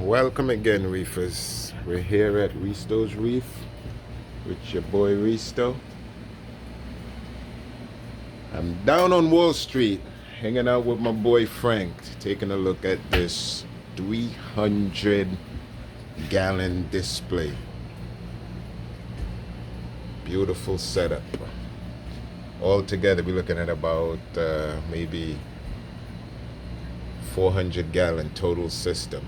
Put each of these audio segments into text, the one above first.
Welcome again, reefers. We're here at Reisto'sReef with your boy Reisto. I'm down on Wall Street hanging out with my boy Frank, taking a look at this 300-gallon display. Beautiful setup. Altogether, we're looking at about maybe 400-gallon total system.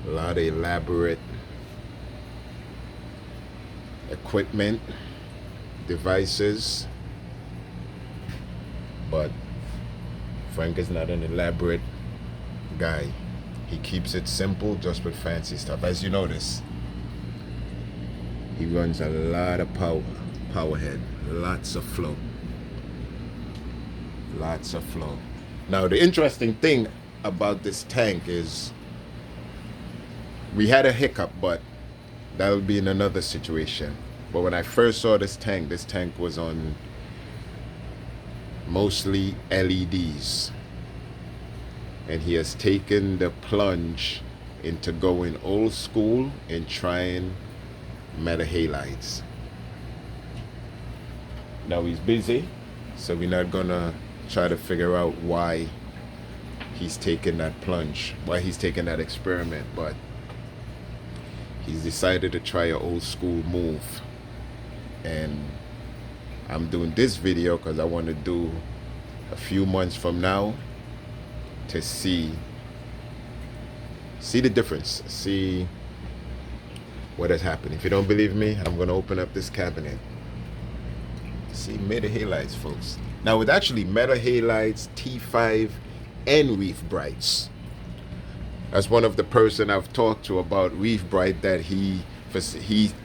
A lot of elaborate equipment, devices, but Frank is not an elaborate guy. He keeps it simple, just with fancy stuff. As you notice, he runs a lot of power head, lots of flow. Lots of flow. Now, the interesting thing about this tank is we had a hiccup, but that'll be in another situation. But when I first saw this tank was on mostly LEDs. And he has taken the plunge into going old school and trying meta halides. Now he's busy, so we're not gonna try to figure out why he's taking that plunge, why he's taking that experiment, but he's decided to try an old school move. And I'm doing this video because I want to do a few months from now to see the difference, see what has happened. If you don't believe me, I'm going to open up this cabinet. See meta halides, folks. Now with actually meta halides, T5 and Reef Brights. That's one of the person I've talked to about Reef Bright, that he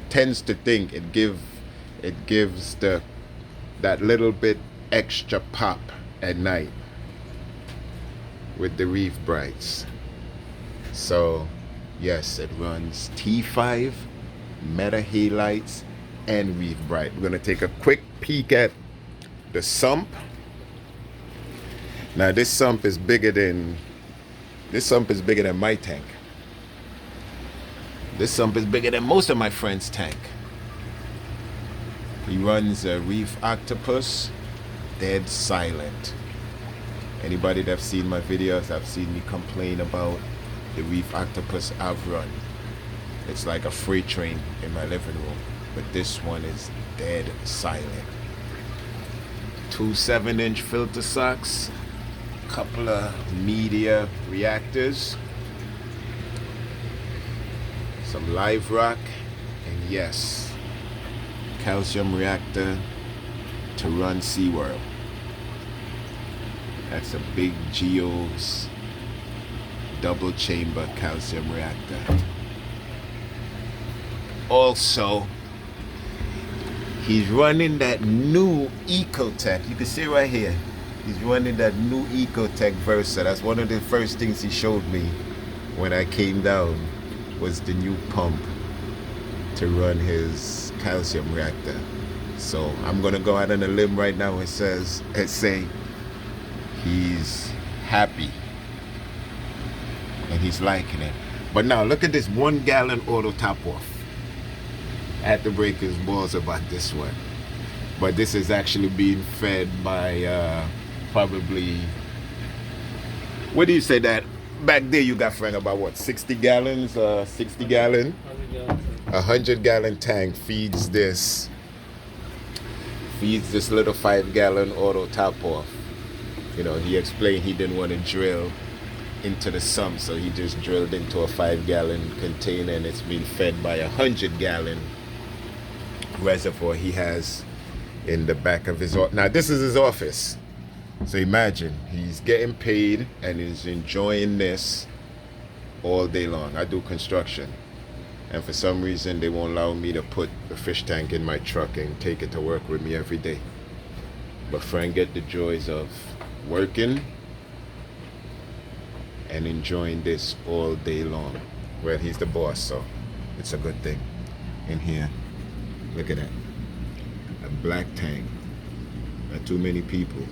tends to think it gives that little bit extra pop at night with the Reef Brights. So yes, it runs T5, meta halides, and Reef Bright. We're gonna take a quick peek at the sump. Now this sump is bigger than my tank. This sump is bigger than most of my friends' tank. He runs a Reef Octopus, dead silent. Anybody that's seen my videos have seen me complain about the Reef Octopus I've run. It's like a freight train in my living room, but this one is dead silent. 2 7-inch filter socks, couple of media reactors, some live rock, and yes, calcium reactor to run SeaWorld. That's a big Geo's double chamber calcium reactor. Also, he's running that new Ecotech. You can see right here. He's running that new Ecotech Versa. That's one of the first things he showed me when I came down, was the new pump to run his calcium reactor. So I'm gonna go out on a limb right now and say he's happy and he's liking it. But now look at this 1 gallon auto top off. I had to break his balls about this one. But this is actually being fed by probably, what do you say that back there you got, Frank, about what, 60 gallons, 60 gallon, 100-gallon tank feeds this little 5-gallon auto top off. You know, he explained he didn't want to drill into the sump, so he just drilled into a 5-gallon container, and it's being fed by a 100-gallon reservoir he has in the back of his office. Now this is his office, so imagine he's getting paid and he's enjoying this all day long. I do construction, and for some reason they won't allow me to put a fish tank in my truck and take it to work with me every day. But Frank get the joys of working and enjoying this all day long. Well, he's the boss, so it's a good thing. In here, look at that, a black tank. Not too many people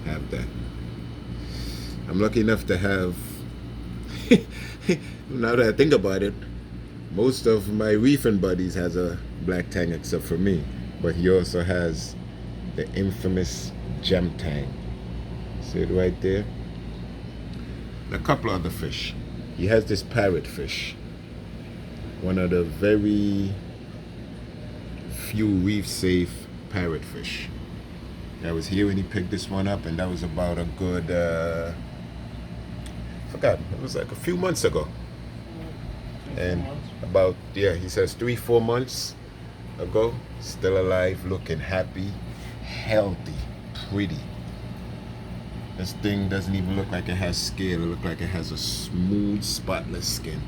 have that. I'm lucky enough to have Now that I think about it, most of my reefing buddies has a black tang except for me. But he also has the infamous gem tang. See it right there? And a couple other fish. He has this parrotfish. One of the very few reef safe parrotfish. I was here when he picked this one up, and that was about a good I forgot, it was like a few months ago. And about, yeah, he says 3-4 months ago, still alive, looking happy, healthy, pretty. This thing doesn't even look like it has scale. It looks like it has a smooth, spotless skin.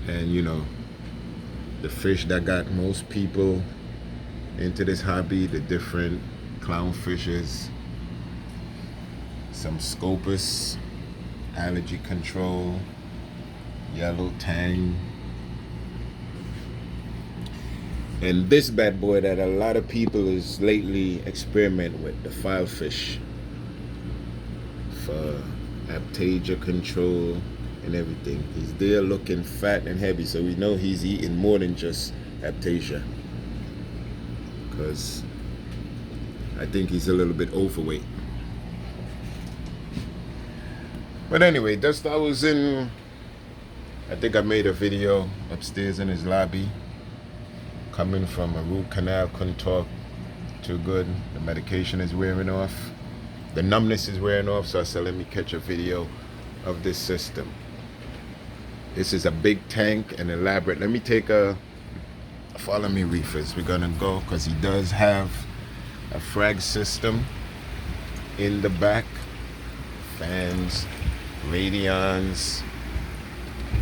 And you know, the fish that got most people into this hobby, the different clownfishes, some Scopus, allergy control, yellow tang, and this bad boy that a lot of people is lately experimenting with, the filefish, for aptasia control and everything. He's there looking fat and heavy, so we know he's eating more than just aptasia, because I think he's a little bit overweight. But anyway, I think I made a video upstairs in his lobby. Coming from a root canal, couldn't talk too good. The medication is wearing off. The numbness is wearing off, so I said, let me catch a video of this system. This is a big tank and elaborate. Let me take follow me, reefers. We're gonna go, because he does have a frag system in the back. Fans, radions.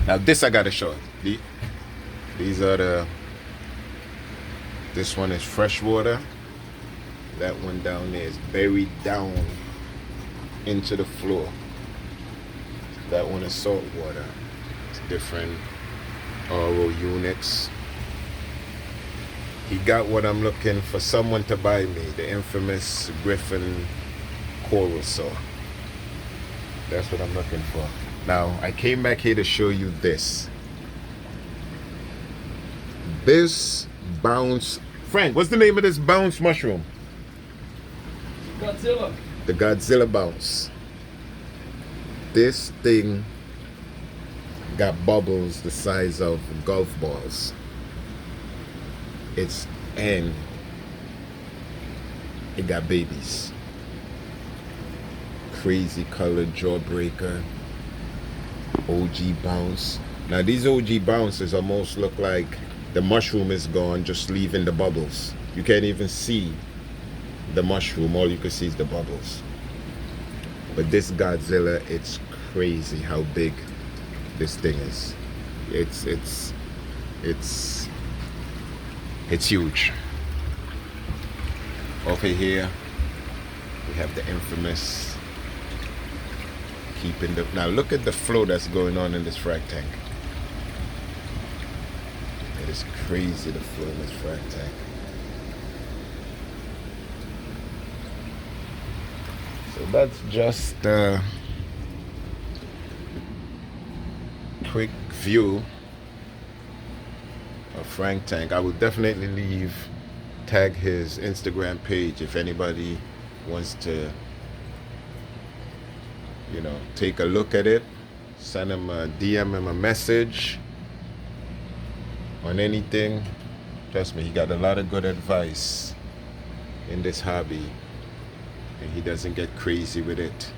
Now this I gotta show you. These are the, this one is freshwater. That one down there is buried down into the floor. That one is salt water. It's different RO units. He got what I'm looking for someone to buy me, the infamous Griffin coral saw. That's what I'm looking for. Now, I came back here to show you this. This bounce, Frank, what's the name of this bounce mushroom? Godzilla. The Godzilla bounce. This thing got bubbles the size of golf balls. And it got babies. Crazy colored jawbreaker. OG bounce. Now these OG bounces almost look like the mushroom is gone, just leaving the bubbles. You can't even see the mushroom, all you can see is the bubbles. But this Godzilla, it's crazy how big this thing is. It's huge. Over here we have the infamous keeping the, now look at the flow that's going on in this frag tank. It is crazy, the flow in this frag tank. So that's just a quick view of Frank Tank. I will definitely tag his Instagram page if anybody wants to, you know, take a look at it. Send him a DM, him a message on anything. Trust me, he got a lot of good advice in this hobby, and he doesn't get crazy with it.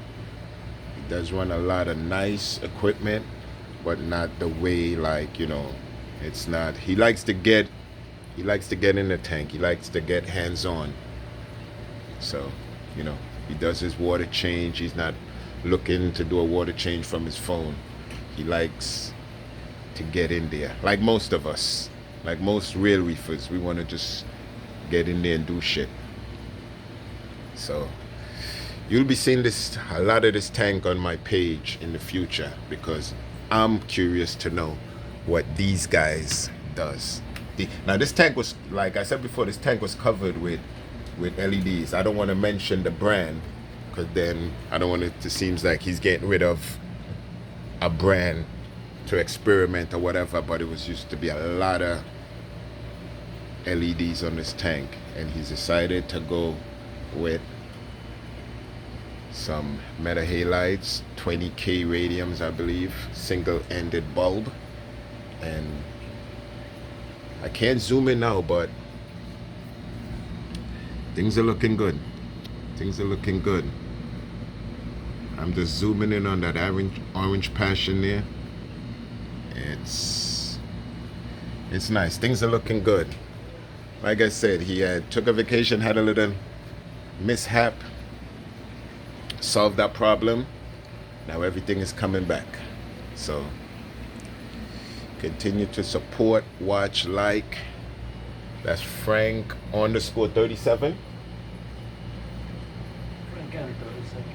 He does run a lot of nice equipment, but not the way, like, you know, it's not, he likes to get in the tank. He likes to get hands-on. So, you know, he does his water change. He's not looking to do a water change from his phone. He likes to get in there, like most of us, like most real reefers. We want to just get in there and do shit. So you'll be seeing a lot of this tank on my page in the future, because I'm curious to know what these guys does. Now this tank was, like I said before, this tank was covered with LEDs. I don't want to mention the brand, because then I don't want it to seem like he's getting rid of a brand to experiment or whatever, but it was used to be a lot of LEDs on this tank, and he's decided to go with some meta halides, 20K radiums, I believe, single-ended bulb. And I can't zoom in now, but things are looking good. Things are looking good. I'm just zooming in on that orange passion there. It's nice. Things are looking good. Like I said, he took a vacation, had a little mishap, solved that problem. Now everything is coming back. So continue to support, watch, like. That's Frankn37.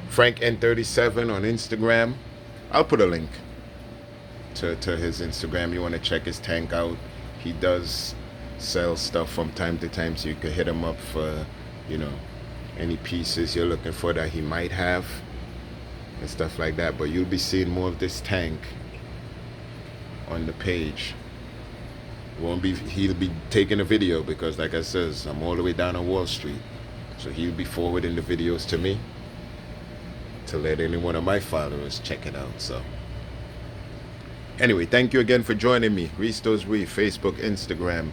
Frankn37 on Instagram. I'll put a link to his Instagram. You want to check his tank out. He does sell stuff from time to time, so you can hit him up for, you know, any pieces you're looking for that he might have and stuff like that. But you'll be seeing more of this tank on the page. He'll be taking a video, because like I says, I'm all the way down on Wall Street, so he'll be forwarding the videos to me to let any one of my followers check it out. So anyway, thank you again for joining me. Reisto'sReef, Facebook, Instagram,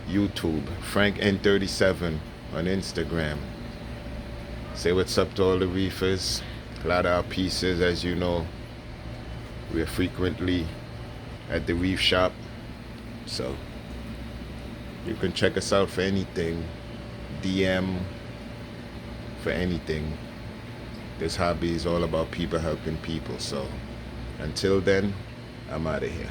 YouTube. Frankn37 on Instagram. Say what's up to all the reefers. A lot of our pieces, as you know, we are frequently at the reef shop, so you can check us out for anything. DM for anything. This hobby is all about people helping people. So until then, I'm out of here.